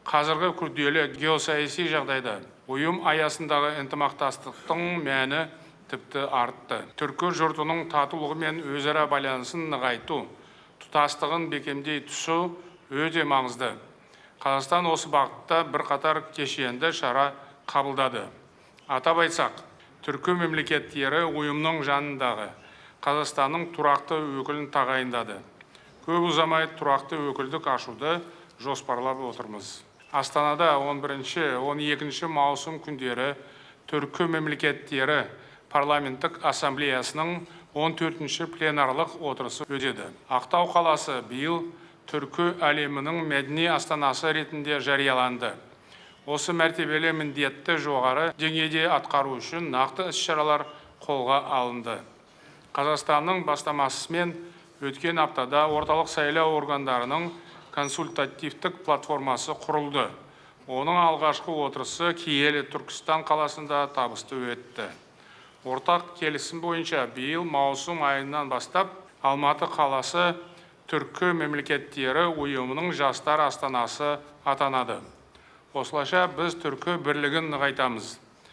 Қазіргі күрделі геосаяси жағдайда ұйым аясындағы ынтымақтастықтың мәні тіпті артты. Түркі жұртының татулығы мен өзара байланысын нығайту, тұтастығын бекемдей түсу өте маңызды. Қазақстан осы бағытта бірқатар кешенді шара қабылдады. Атап айтсақ, түркі мемлекеттері ұйымның жанындағы Қазақстанның тұрақты өкілін тағайындады. Көп ұзамай тұрақты өкілдік ашуды жоспарлап отырмыз. Астанада 11-12 маусым күндері түркі мемлекеттері парламенттік ассамблеясының 14-ші пленарлық отырысы өтеді. Ақтау қаласы биыл түркі әлемінің мәдени астанасы ретінде жарияланды. Осы мәртебелі міндетті жоғары деңгейде атқару үшін нақты іс-шаралар қолға алынды. Қазақстанның бастамасымен өткен аптада орталық сайлау органдарының консультативтік платформасы құрылды. Оның алғашқы отырысы киелі Түркістан қаласында табысты өтті. Ортақ келісім бойынша биыл маусым айынан бастап Алматы қаласы түркі мемлекеттері ұйымының жастар астанасы атанады. Осылайша біз түркі бірлігін нығайтамыз.